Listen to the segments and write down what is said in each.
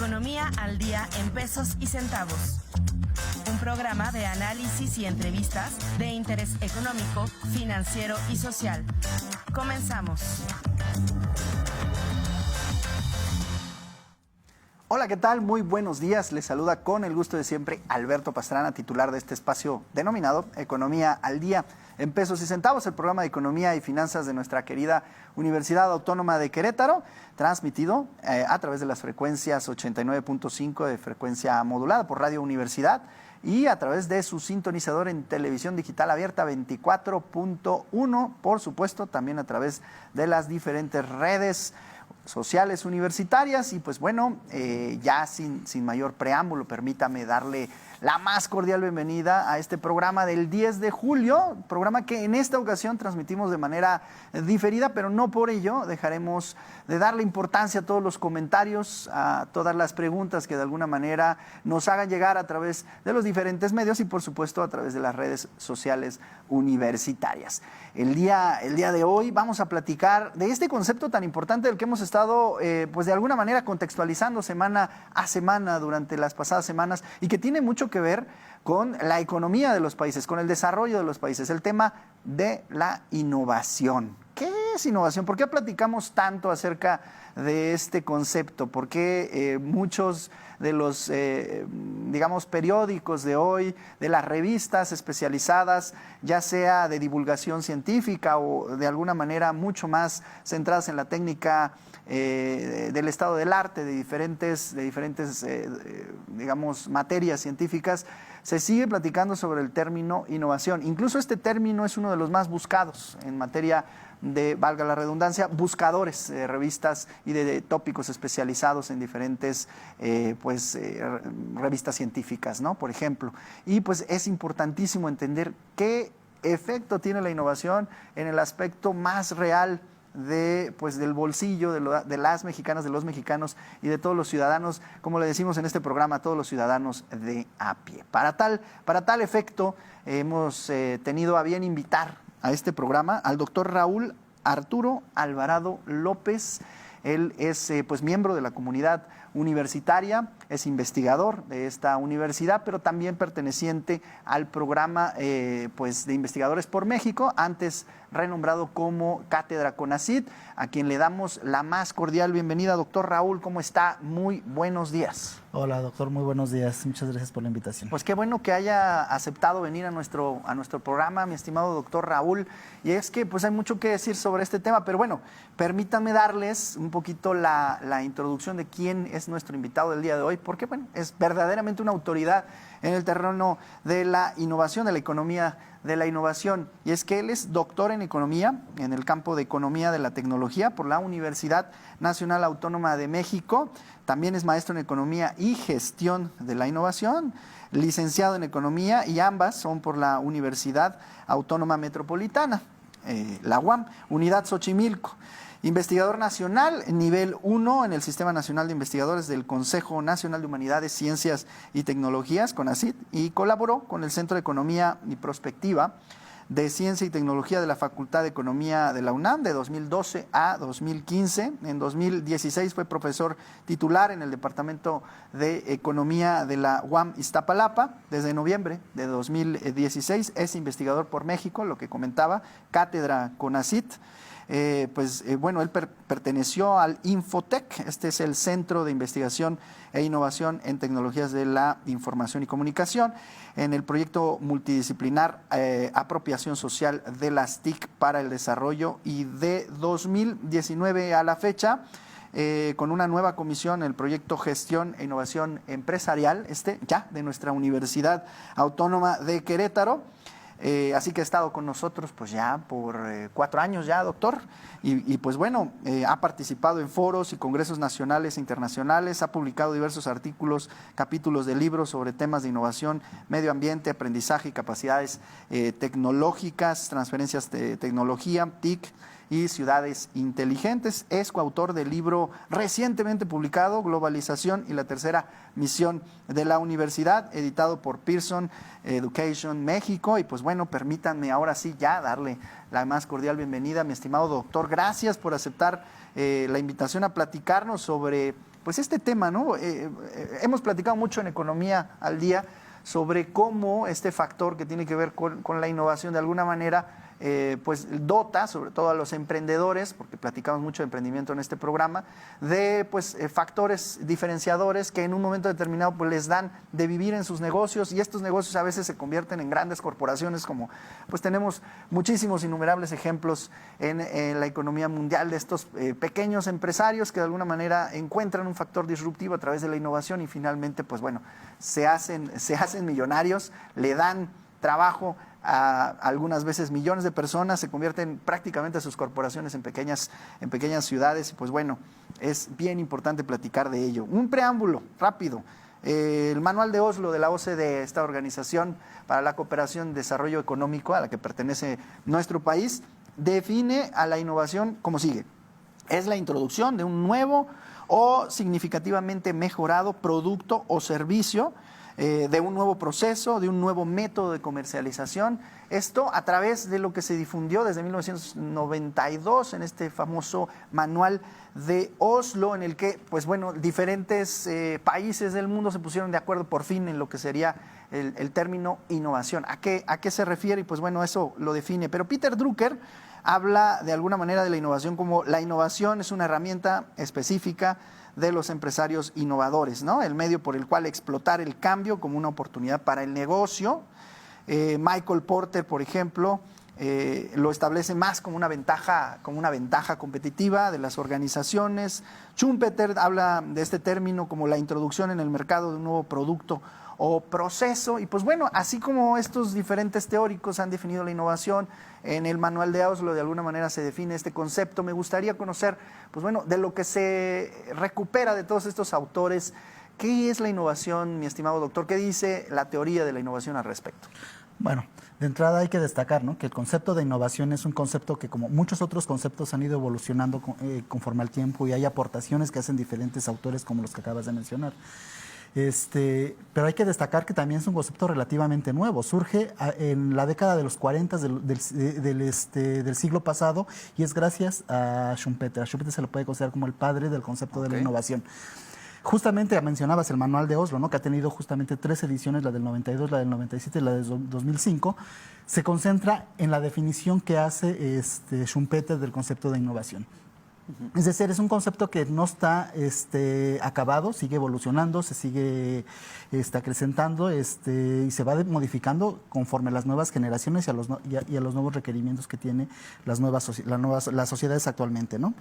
Economía al día en pesos y centavos. Un programa de análisis y entrevistas de interés económico, financiero y social. Comenzamos. Hola, ¿qué tal? Muy buenos días. Les saluda con el gusto de siempre Alberto Pastrana, titular de este espacio denominado Economía al Día en Pesos y Centavos, el programa de economía y finanzas de nuestra querida Universidad Autónoma de Querétaro, transmitido a través de las frecuencias 89.5 de frecuencia modulada por Radio Universidad y a través de su sintonizador en televisión digital abierta 24.1, por supuesto, también a través de las diferentes redes sociales universitarias. Y pues bueno, ya sin mayor preámbulo, permítame darle la más cordial bienvenida a este programa del 10 de julio, programa que en esta ocasión transmitimos de manera diferida, pero no por ello dejaremos de darle importancia a todos los comentarios, a todas las preguntas que de alguna manera nos hagan llegar a través de los diferentes medios y por supuesto a través de las redes sociales universitarias. El día de hoy vamos a platicar de este concepto tan importante del que hemos estado pues de alguna manera contextualizando semana a semana durante las pasadas semanas y que tiene mucho que ver con la economía de los países, con el desarrollo de los países, el tema de la innovación. ¿Qué es innovación? ¿Por qué platicamos tanto acerca de este concepto? ¿Por qué muchos de los, digamos, periódicos de hoy, de las revistas especializadas, ya sea de divulgación científica o de alguna manera mucho más centradas en la técnica del estado del arte, de diferentes digamos, materias científicas, se sigue platicando sobre el término innovación? Incluso este término es uno de los más buscados en materia de, valga la redundancia, buscadores de revistas y de tópicos especializados en diferentes revistas científicas, ¿no? Por ejemplo. Y pues es importantísimo entender qué efecto tiene la innovación en el aspecto más real del bolsillo de las mexicanas, de los mexicanos y de todos los ciudadanos, como le decimos en este programa, todos los ciudadanos de a pie. Para tal efecto, hemos tenido a bien invitar a este programa al doctor Raúl Arturo Alvarado López. Él es miembro de la comunidad universitaria, es investigador de esta universidad, pero también perteneciente al programa de Investigadores por México, antes renombrado como Cátedra CONACYT, a quien le damos la más cordial bienvenida. Doctor Raúl, ¿cómo está? Muy buenos días. Hola, doctor, muy buenos días. Muchas gracias por la invitación. Pues qué bueno que haya aceptado venir a nuestro programa, mi estimado doctor Raúl. Y es que pues hay mucho que decir sobre este tema, pero bueno, permítanme darles un poquito la introducción de quién es nuestro invitado del día de hoy, porque bueno, es verdaderamente una autoridad en el terreno de la innovación, de la economía de la innovación. Y es que él es doctor en economía, en el campo de economía de la tecnología por la Universidad Nacional Autónoma de México. También es maestro en economía y gestión de la innovación, licenciado en economía, y ambas son por la Universidad Autónoma Metropolitana, la UAM, Unidad Xochimilco. Investigador nacional, nivel 1 en el Sistema Nacional de Investigadores del Consejo Nacional de Humanidades, Ciencias y Tecnologías, CONACYT, y colaboró con el Centro de Economía y Prospectiva de Ciencia y Tecnología de la Facultad de Economía de la UNAM de 2012 a 2015. En 2016 fue profesor titular en el Departamento de Economía de la UAM Iztapalapa. Desde noviembre de 2016 es investigador por México, lo que comentaba, Cátedra CONACYT. Él perteneció al Infotec, este es el Centro de Investigación e Innovación en Tecnologías de la Información y Comunicación, en el proyecto multidisciplinar Apropiación Social de las TIC para el Desarrollo, y de 2019 a la fecha, con una nueva comisión, el proyecto Gestión e Innovación Empresarial, ya de nuestra Universidad Autónoma de Querétaro. Así que ha estado con nosotros pues ya por 4 años ya, doctor, y pues bueno, ha participado en foros y congresos nacionales e internacionales, ha publicado diversos artículos, capítulos de libros sobre temas de innovación, medio ambiente, aprendizaje y capacidades tecnológicas, transferencias de tecnología, TIC y ciudades inteligentes. Es coautor del libro recientemente publicado, Globalización y la tercera misión de la universidad, editado por Pearson Education México. Y pues bueno, permítanme ahora sí ya darle la más cordial bienvenida a mi estimado doctor. Gracias por aceptar la invitación a platicarnos sobre pues este tema, ¿no? Hemos platicado mucho en Economía al Día sobre cómo este factor que tiene que ver con la innovación de alguna manera pues dota, sobre todo a los emprendedores, porque platicamos mucho de emprendimiento en este programa, de pues factores diferenciadores que en un momento determinado pues les dan de vivir en sus negocios, y estos negocios a veces se convierten en grandes corporaciones, como pues tenemos muchísimos innumerables ejemplos en la economía mundial de estos pequeños empresarios que de alguna manera encuentran un factor disruptivo a través de la innovación y finalmente pues bueno, se hacen millonarios, le dan trabajo a algunas veces millones de personas, se convierten prácticamente sus corporaciones en pequeñas ciudades, y pues bueno, es bien importante platicar de ello. Un preámbulo rápido. El Manual de Oslo de la OCDE, esta Organización para la Cooperación y Desarrollo Económico a la que pertenece nuestro país, define a la innovación como sigue: es la introducción de un nuevo o significativamente mejorado producto o servicio, de un nuevo proceso, de un nuevo método de comercialización. Esto a través de lo que se difundió desde 1992 en este famoso Manual de Oslo, en el que, pues bueno, diferentes países del mundo se pusieron de acuerdo por fin en lo que sería el término innovación. ¿A qué se refiere? Y pues bueno, eso lo define. Pero Peter Drucker habla de alguna manera de la innovación como la innovación es una herramienta específica de los empresarios innovadores, ¿no? El medio por el cual explotar el cambio como una oportunidad para el negocio. Michael Porter, por ejemplo, lo establece más como una ventaja competitiva de las organizaciones. Schumpeter habla de este término como la introducción en el mercado de un nuevo producto o proceso. Y pues bueno, así como estos diferentes teóricos han definido la innovación, en el Manual de Oslo de alguna manera se define este concepto. Me gustaría conocer, pues bueno, de lo que se recupera de todos estos autores, ¿qué es la innovación, mi estimado doctor? ¿Qué dice la teoría de la innovación al respecto? Bueno, de entrada hay que destacar, ¿no?, que el concepto de innovación es un concepto que, como muchos otros conceptos, han ido evolucionando conforme al tiempo, y hay aportaciones que hacen diferentes autores como los que acabas de mencionar. Pero hay que destacar que también es un concepto relativamente nuevo. Surge en la década de los 40 del siglo pasado, y es gracias a Schumpeter. A Schumpeter se lo puede considerar como el padre del concepto de la innovación. Justamente mencionabas el Manual de Oslo, ¿no?, que ha tenido justamente 3 ediciones, la del 92, la del 97 y la del 2005. Se concentra en la definición que hace Schumpeter del concepto de innovación. Es decir, es un concepto que no está acabado, sigue evolucionando, se sigue acrecentando y se va modificando conforme a las nuevas generaciones y a los nuevos requerimientos que tiene las sociedades actualmente, ¿no?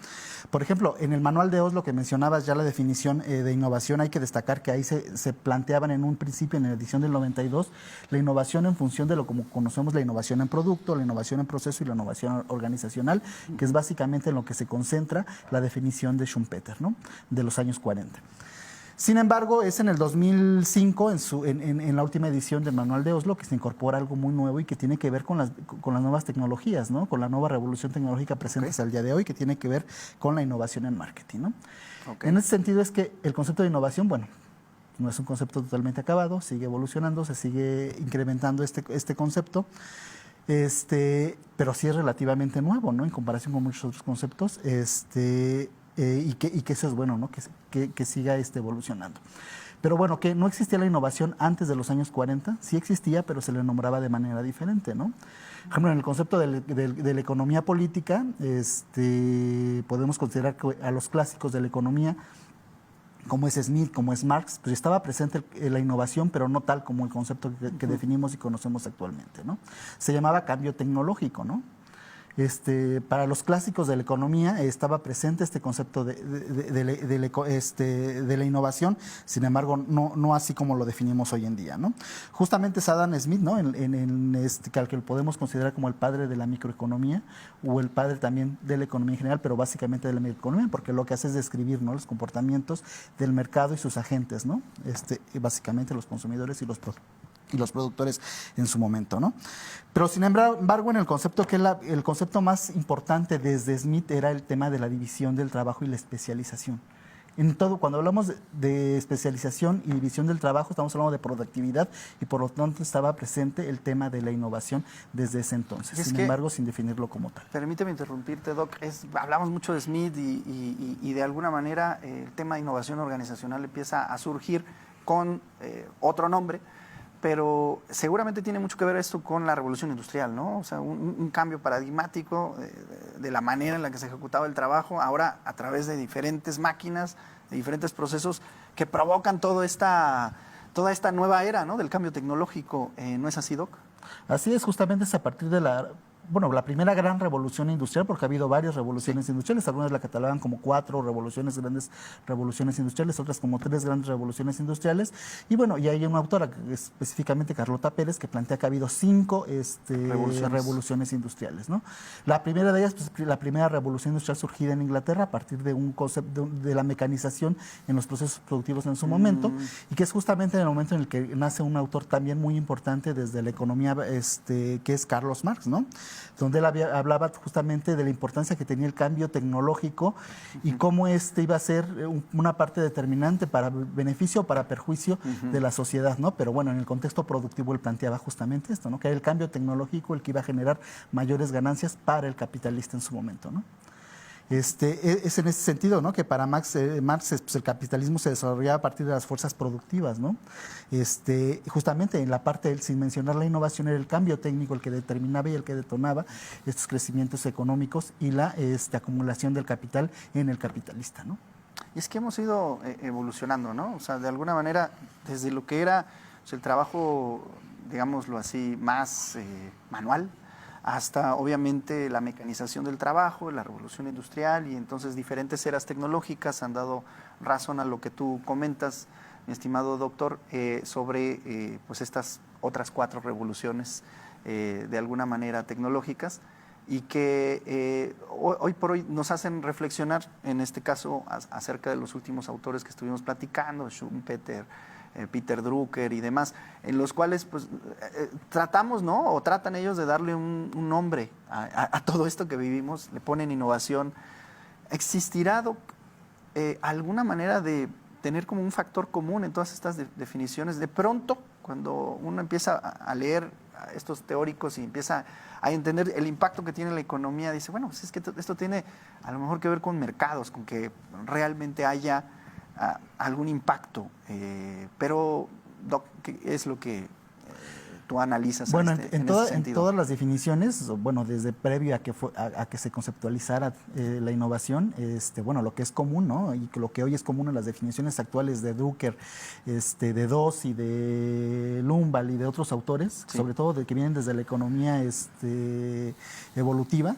Por ejemplo, en el Manual de Oslo que mencionabas ya la definición de innovación, hay que destacar que ahí se planteaban en un principio, en la edición del 92, la innovación en función de lo como conocemos la innovación en producto, la innovación en proceso y la innovación organizacional, que es básicamente en lo que se concentra la definición de Schumpeter, ¿no?, de los años 40. Sin embargo, es en el 2005, en la última edición del Manual de Oslo, que se incorpora algo muy nuevo y que tiene que ver con las nuevas tecnologías, ¿no?, con la nueva revolución tecnológica presente hasta el día de hoy, que tiene que ver con la innovación en marketing, ¿no? En ese sentido es que el concepto de innovación, bueno, no es un concepto totalmente acabado, sigue evolucionando, se sigue incrementando este concepto. Pero sí es relativamente nuevo, ¿no?, en comparación con muchos otros conceptos, y que eso es bueno, ¿no?, que siga evolucionando. Pero bueno, que no existía la innovación antes de los años 40, sí existía, pero se le nombraba de manera diferente, ¿no? Por ejemplo, en el concepto de la economía política, podemos considerar que a los clásicos de la economía, como es Smith, como es Marx, pues estaba presente la innovación, pero no tal como el concepto que definimos y conocemos actualmente, ¿no? Se llamaba cambio tecnológico, ¿no? Para los clásicos de la economía estaba presente este concepto de la innovación, sin embargo, no así como lo definimos hoy en día, ¿no? Justamente es Adam Smith, ¿no?, que lo podemos considerar como el padre de la microeconomía, o el padre también de la economía en general, pero básicamente de la microeconomía, porque lo que hace es describir, ¿no?, los comportamientos del mercado y sus agentes, ¿no?, básicamente los consumidores y los productores en su momento, ¿no? Pero sin embargo, en el concepto el concepto más importante desde Smith era el tema de la división del trabajo y la especialización. En todo, cuando hablamos de especialización y división del trabajo, estamos hablando de productividad y por lo tanto estaba presente el tema de la innovación desde ese entonces, sin embargo, sin definirlo como tal. Permíteme interrumpirte, Doc. Hablamos mucho de Smith y de alguna manera el tema de innovación organizacional empieza a surgir con otro nombre, pero seguramente tiene mucho que ver esto con la revolución industrial, ¿no? O sea, un cambio paradigmático de la manera en la que se ejecutaba el trabajo, ahora a través de diferentes máquinas, de diferentes procesos que provocan toda esta nueva era, ¿no?, del cambio tecnológico. ¿No es así, Doc? Así es, justamente es a partir de la primera gran revolución industrial, porque ha habido varias revoluciones industriales, algunas la catalogan como 4 grandes revoluciones industriales, otras como 3 grandes revoluciones industriales, y bueno, y hay una autora, específicamente Carlota Pérez, que plantea que ha habido 5 revoluciones industriales, ¿no? La primera de ellas, pues, la primera revolución industrial surgida en Inglaterra a partir de un concepto de la mecanización en los procesos productivos en su momento, y que es justamente en el momento en el que nace un autor también muy importante desde la economía, que es Carlos Marx, ¿no?, donde él hablaba justamente de la importancia que tenía el cambio tecnológico y cómo iba a ser una parte determinante para beneficio o para perjuicio de la sociedad, ¿no? Pero bueno, en el contexto productivo él planteaba justamente esto, ¿no?, que era el cambio tecnológico el que iba a generar mayores ganancias para el capitalista en su momento, ¿no? Es en ese sentido, ¿no?, que para Marx pues, el capitalismo se desarrollaba a partir de las fuerzas productivas, ¿no? Justamente en la parte, sin mencionar la innovación, era el cambio técnico el que determinaba y el que detonaba estos crecimientos económicos y la acumulación del capital en el capitalista, ¿no? Y es que hemos ido evolucionando, ¿no? O sea, de alguna manera, desde lo que era el trabajo, digámoslo así, más manual, hasta obviamente la mecanización del trabajo, la revolución industrial, y entonces diferentes eras tecnológicas han dado razón a lo que tú comentas, mi estimado doctor, sobre pues estas otras 4 revoluciones de alguna manera tecnológicas, y que hoy por hoy nos hacen reflexionar, en este caso, acerca de los últimos autores que estuvimos platicando, Schumpeter, Peter Drucker y demás, en los cuales pues tratamos, ¿no?, o tratan ellos de darle un nombre a todo esto que vivimos, le ponen innovación. ¿Existirá, Doc, alguna manera de tener como un factor común en todas estas definiciones? De pronto, cuando uno empieza a leer a estos teóricos y empieza a entender el impacto que tiene la economía, dice, bueno, pues es que esto tiene a lo mejor que ver con mercados, con que realmente haya algún impacto, pero Doc, ¿qué es lo que tú analizas? Bueno, en todas las definiciones, bueno, desde previo a que se conceptualizara la innovación, bueno, lo que es común, ¿no?, y que lo que hoy es común en las definiciones actuales de Drucker, de Doss y de Lumbal y de otros autores, sí, sobre todo de que vienen desde la economía evolutiva.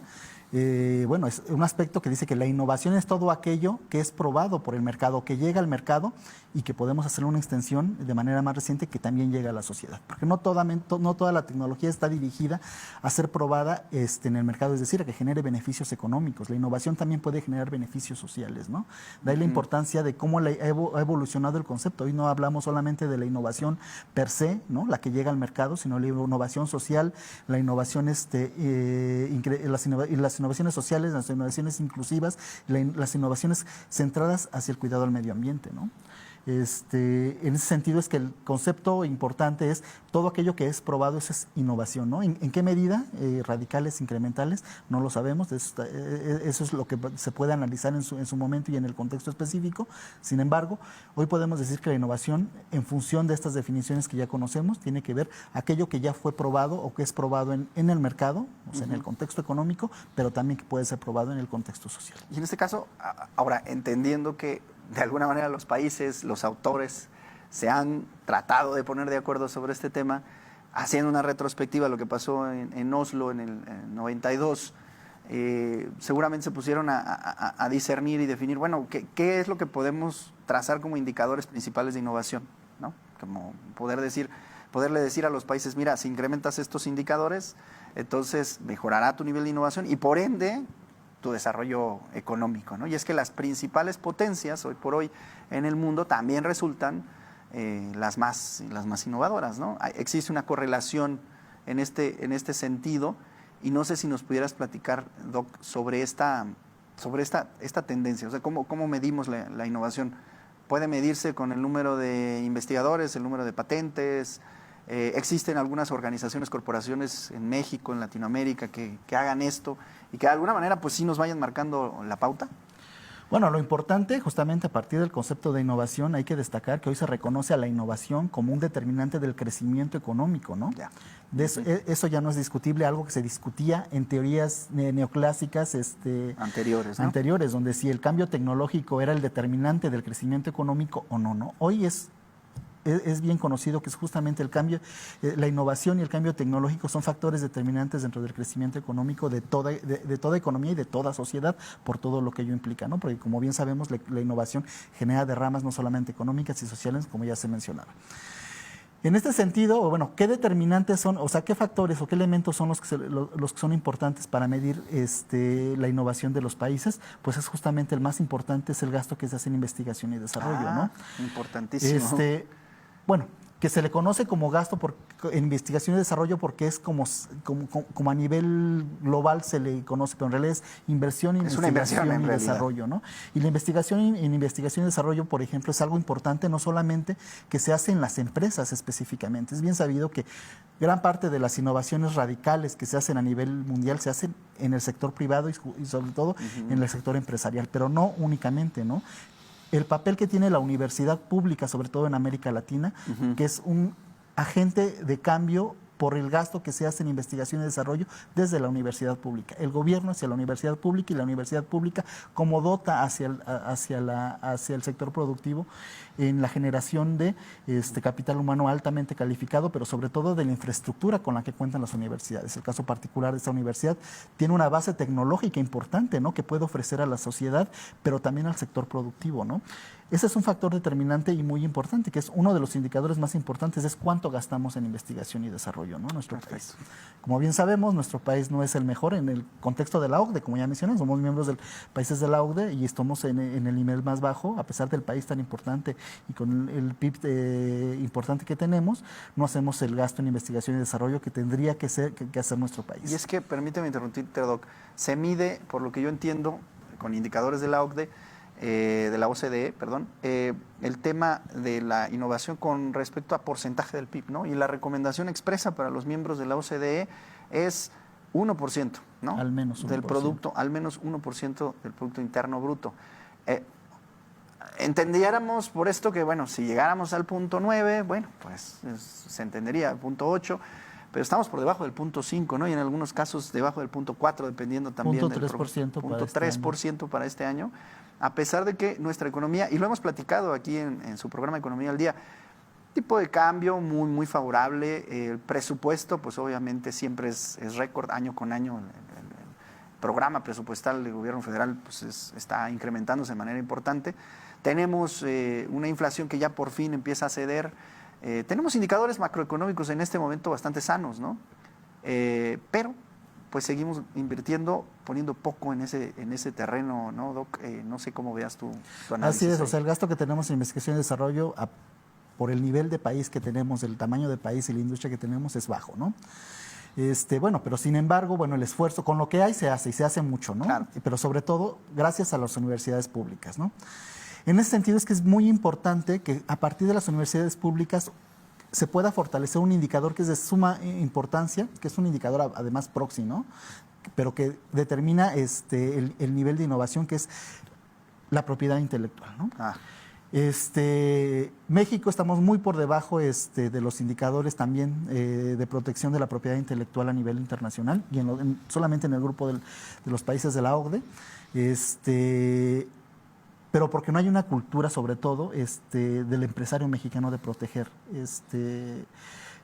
Bueno, es un aspecto que dice que la innovación es todo aquello que es probado por el mercado, que llega al mercado y que podemos hacer una extensión de manera más reciente que también llega a la sociedad. Porque no toda la tecnología está dirigida a ser probada en el mercado, es decir, a que genere beneficios económicos. La innovación también puede generar beneficios sociales, ¿no? De ahí la importancia de cómo ha evolucionado el concepto. Hoy no hablamos solamente de la innovación per se, ¿no?, la que llega al mercado, sino la innovación social, la innovación, las innovaciones sociales, las innovaciones inclusivas, las innovaciones centradas hacia el cuidado del medio ambiente, ¿no? En ese sentido es que el concepto importante es todo aquello que es probado, eso es innovación, ¿no? ¿En qué medida? Radicales, incrementales, no lo sabemos, eso es lo que se puede analizar en su momento y en el contexto específico. Sin embargo, hoy podemos decir que la innovación, en función de estas definiciones que ya conocemos, tiene que ver aquello que ya fue probado o que es probado en el mercado, o sea, en el contexto económico, pero también que puede ser probado en el contexto social. Y en este caso, ahora, entendiendo que de alguna manera los países, los autores se han tratado de poner de acuerdo sobre este tema, haciendo una retrospectiva de lo que pasó en Oslo en el 92, seguramente se pusieron a discernir y definir, bueno, ¿qué es lo que podemos trazar como indicadores principales de innovación, ¿no? Como poderle decir a los países, mira, si incrementas estos indicadores, entonces mejorará tu nivel de innovación y por ende tu desarrollo económico, ¿no? Y es que las principales potencias hoy por hoy en el mundo también resultan las más innovadoras, ¿no? Existe una correlación en este sentido, y no sé si nos pudieras platicar, Doc, sobre esta sobre esta tendencia. O sea, ¿cómo medimos la innovación? ¿Puede medirse con el número de investigadores, el número de patentes? Existen algunas organizaciones, corporaciones en México, en Latinoamérica, que hagan esto y que de alguna manera pues sí nos vayan marcando la pauta. Bueno, lo importante, justamente a partir del concepto de innovación, hay que destacar que hoy se reconoce a la innovación como un determinante del crecimiento económico, ¿no? Ya. Eso ya no es discutible, algo que se discutía en teorías neoclásicas anteriores, ¿no? Anteriores, donde si el cambio tecnológico era el determinante del crecimiento económico o no, ¿no? Hoy es bien conocido que es justamente el cambio, la innovación y el cambio tecnológico son factores determinantes dentro del crecimiento económico de toda economía y de toda sociedad, por todo lo que ello implica, ¿no? Porque como bien sabemos, la innovación genera derramas no solamente económicas y sociales, como ya se mencionaba. En este sentido, bueno, ¿qué determinantes son, o sea, qué factores o qué elementos son los que son importantes para medir la innovación de los países? Pues es justamente el más importante, es el gasto que se hace en investigación y desarrollo, ¿no? Importantísimo. Bueno, que se le conoce como gasto en investigación y desarrollo porque es como a nivel global se le conoce, pero en realidad es inversión en investigación y desarrollo, ¿no? Y la investigación en investigación y desarrollo, por ejemplo, es algo importante no solamente que se hace en las empresas específicamente. Es bien sabido que gran parte de las innovaciones radicales que se hacen a nivel mundial se hacen en el sector privado y sobre todo en el sector empresarial, pero no únicamente, ¿no? El papel que tiene la universidad pública, sobre todo en América Latina, que es un agente de cambio por el gasto que se hace en investigación y desarrollo desde la universidad pública. El gobierno hacia la universidad pública y la universidad pública como dota hacia el sector productivo en la generación de capital humano altamente calificado, pero sobre todo de la infraestructura con la que cuentan las universidades. El caso particular de esta universidad tiene una base tecnológica importante, ¿no?, que puede ofrecer a la sociedad, pero también al sector productivo, ¿no? Ese es un factor determinante y muy importante, que es uno de los indicadores más importantes, es cuánto gastamos en investigación y desarrollo, ¿no?, en nuestro país. Como bien sabemos, nuestro país no es el mejor en el contexto de la OCDE, como ya mencioné, somos miembros de países de la OCDE y estamos en el nivel más bajo, a pesar del país tan importante y con el PIB importante que tenemos, no hacemos el gasto en investigación y desarrollo que tendría que hacer nuestro país. Y es que, permíteme interrumpirte, Doc, se mide, por lo que yo entiendo, con indicadores de la OCDE, de la OCDE, perdón, el tema de la innovación con respecto a porcentaje del PIB, ¿no? Y la recomendación expresa para los miembros de la OCDE es 1%, ¿no? Al menos 1%. Del producto, al menos 1% del Producto Interno Bruto. Entendiéramos por esto que, bueno, si llegáramos al punto 9, bueno, pues se entendería, punto 8, pero estamos por debajo del punto 5, ¿no? Y en algunos casos debajo del punto 4, dependiendo también punto del 3% punto 3% para este año, a pesar de que nuestra economía, y lo hemos platicado aquí en su programa Economía al Día, tipo de cambio muy, muy favorable, el presupuesto, pues obviamente siempre es récord año con año, el programa presupuestal del gobierno federal pues está incrementándose de manera importante. Tenemos una inflación que ya por fin empieza a ceder. Tenemos indicadores macroeconómicos en este momento bastante sanos, ¿no? Pero pues seguimos invirtiendo, poniendo poco en ese terreno, ¿no, Doc? No sé cómo veas tu análisis. Así es, o sea, el gasto que tenemos en investigación y desarrollo por el nivel de país que tenemos, el tamaño de país y la industria que tenemos es bajo, ¿no? Bueno, pero sin embargo, bueno, el esfuerzo con lo que hay se hace y se hace mucho, ¿no? Claro. Pero sobre todo gracias a las universidades públicas, ¿no? En ese sentido es que es muy importante que a partir de las universidades públicas se pueda fortalecer un indicador que es de suma importancia, que es un indicador además proxy, ¿no?, pero que determina el nivel de innovación, que es la propiedad intelectual, ¿no? México estamos muy por debajo de los indicadores también de protección de la propiedad intelectual a nivel internacional y solamente en el grupo de los países de la OCDE. Pero porque no hay una cultura, sobre todo, del empresario mexicano de proteger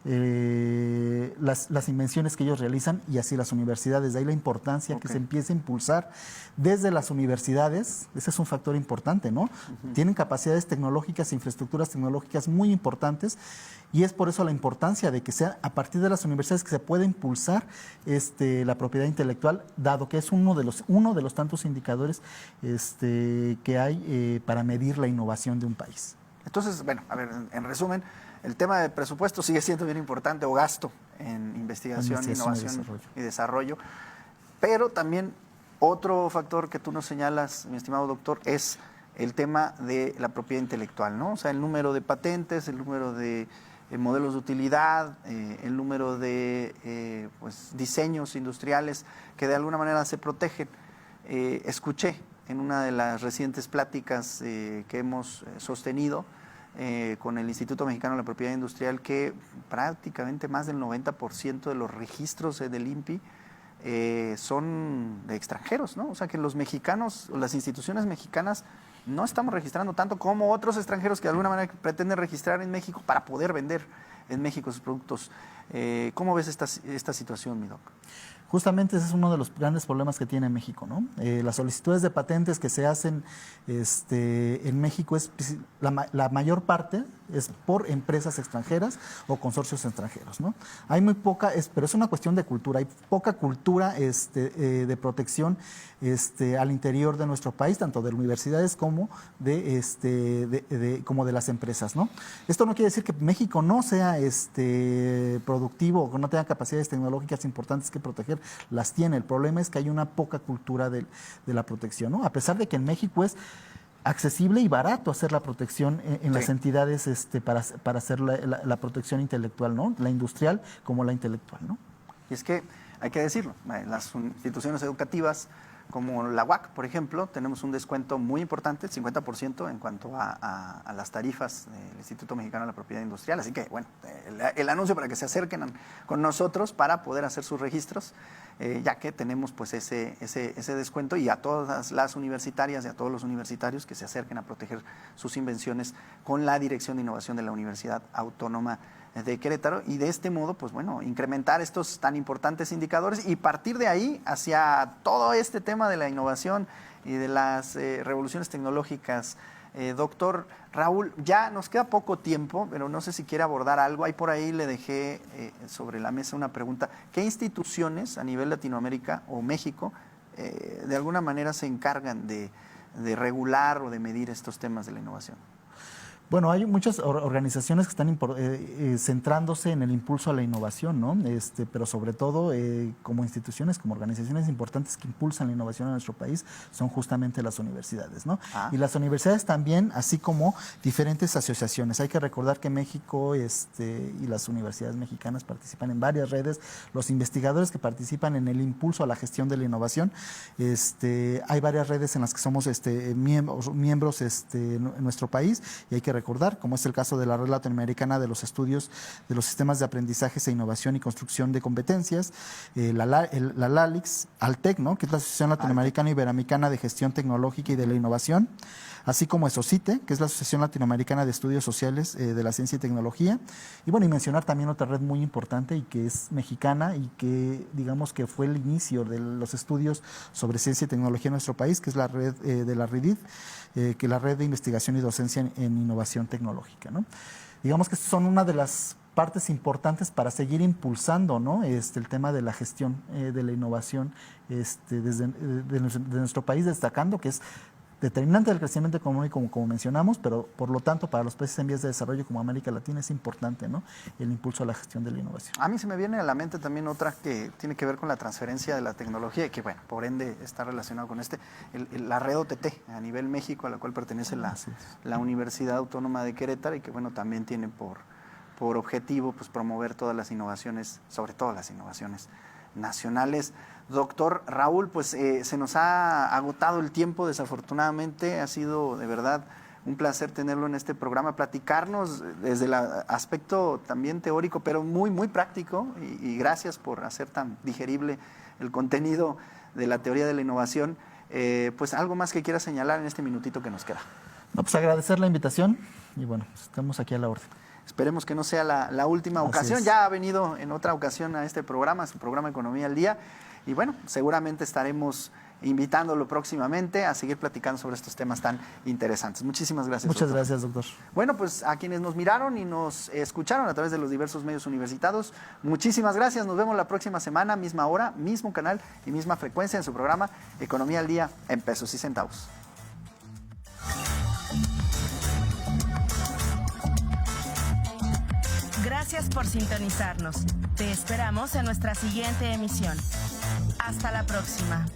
las invenciones que ellos realizan y así las universidades. De ahí la importancia que se empiece a impulsar desde las universidades. Ese es un factor importante, ¿no? Tienen capacidades tecnológicas, infraestructuras tecnológicas muy importantes y es por eso la importancia de que sea a partir de las universidades que se pueda impulsar la propiedad intelectual, dado que es uno de los tantos indicadores que hay para medir la innovación de un país. Entonces, bueno, a ver, en resumen, el tema del presupuesto sigue siendo bien importante, o gasto en investigación, innovación y desarrollo, pero también Otro factor que tú nos señalas, mi estimado doctor, es el tema de la propiedad intelectual, ¿no? O sea, el número de patentes, el número de modelos de utilidad, el número de pues, diseños industriales que de alguna manera se protegen. Escuché en una de las recientes pláticas que hemos sostenido con el Instituto Mexicano de la Propiedad Industrial que prácticamente más del 90% de los registros del INPI son de extranjeros, ¿no? O sea que los mexicanos, las instituciones mexicanas no estamos registrando tanto como otros extranjeros que de alguna manera pretenden registrar en México para poder vender en México sus productos. ¿Cómo ves esta situación, mi doc? Justamente ese es uno de los grandes problemas que tiene México, ¿no? Las solicitudes de patentes que se hacen en México, la mayor parte es por empresas extranjeras o consorcios extranjeros, ¿no? Hay muy poca, pero es una cuestión de cultura, hay poca cultura de protección al interior de nuestro país, tanto de universidades como como de las empresas, ¿no? Esto no quiere decir que México no sea productivo o que no tenga capacidades tecnológicas importantes que proteger, las tiene. El problema es que hay una poca cultura de la protección, ¿no? A pesar de que en México es accesible y barato hacer la protección en las entidades para hacer la protección intelectual, ¿no? La industrial como la intelectual, ¿no? Y es que hay que decirlo, las instituciones educativas como la UAC, por ejemplo, tenemos un descuento muy importante, el 50% en cuanto a las tarifas del Instituto Mexicano de la Propiedad Industrial. Así que, bueno, el anuncio para que se acerquen con nosotros para poder hacer sus registros, ya que tenemos pues ese descuento, y a todas las universitarias y a todos los universitarios que se acerquen a proteger sus invenciones con la Dirección de Innovación de la Universidad Autónoma de Querétaro, y de este modo, pues bueno, incrementar estos tan importantes indicadores y partir de ahí hacia todo este tema de la innovación y de las revoluciones tecnológicas. Doctor Raúl, ya nos queda poco tiempo, pero no sé si quiere abordar algo. Ahí por ahí le dejé sobre la mesa una pregunta. ¿Qué instituciones a nivel Latinoamérica o México de alguna manera se encargan de regular o de medir estos temas de la innovación? Bueno, hay muchas organizaciones que están centrándose en el impulso a la innovación, ¿no? Pero sobre todo como instituciones, como organizaciones importantes que impulsan la innovación en nuestro país, son justamente las universidades, ¿no? Y las universidades también, así como diferentes asociaciones. Hay que recordar que México y las universidades mexicanas participan en varias redes. Los investigadores que participan en el impulso a la gestión de la innovación, hay varias redes en las que somos miembros en nuestro país, y hay que recordar, como es el caso de la Red Latinoamericana de los Estudios de los Sistemas de Aprendizajes e Innovación y Construcción de Competencias, la LALIX, ALTEC, ¿no? Que es la Asociación Latinoamericana Iberoamericana de Gestión Tecnológica y de la Innovación, así como ESOCITE, que es la Asociación Latinoamericana de Estudios Sociales de la Ciencia y Tecnología. Y bueno, y mencionar también otra red muy importante y que es mexicana y que digamos que fue el inicio de los estudios sobre ciencia y tecnología en nuestro país, que es la red de la RIDID, que es la Red de Investigación y Docencia en Innovación Tecnológica, ¿no? Digamos que son una de las partes importantes para seguir impulsando, ¿no? El tema de la gestión de la innovación de nuestro país, destacando que es determinante del crecimiento económico, como mencionamos, pero por lo tanto para los países en vías de desarrollo como América Latina es importante, ¿no? El impulso a la gestión de la innovación. A mí se me viene a la mente también otra que tiene que ver con la transferencia de la tecnología y que, bueno, por ende está relacionado con la red OTT a nivel México, a la cual pertenece la Universidad Autónoma de Querétaro, y que, bueno, también tiene por objetivo pues promover todas las innovaciones, sobre todo las innovaciones nacionales. Doctor Raúl, pues se nos ha agotado el tiempo, desafortunadamente. Ha sido de verdad un placer tenerlo en este programa, platicarnos desde el aspecto también teórico, pero muy, muy práctico, y gracias por hacer tan digerible el contenido de la teoría de la innovación. Pues algo más que quiera señalar en este minutito que nos queda. No, pues agradecer la invitación y bueno, estamos aquí a la orden. Esperemos que no sea la última ocasión. Ya ha venido en otra ocasión a este programa, su programa Economía al Día. Y bueno, seguramente estaremos invitándolo próximamente a seguir platicando sobre estos temas tan interesantes. Muchísimas gracias. Muchas gracias, doctor. Bueno, pues a quienes nos miraron y nos escucharon a través de los diversos medios universitarios, muchísimas gracias. Nos vemos la próxima semana, misma hora, mismo canal y misma frecuencia en su programa Economía al Día en Pesos y Centavos. Gracias Gracias por sintonizarnos. Te esperamos en nuestra siguiente emisión. Hasta la próxima.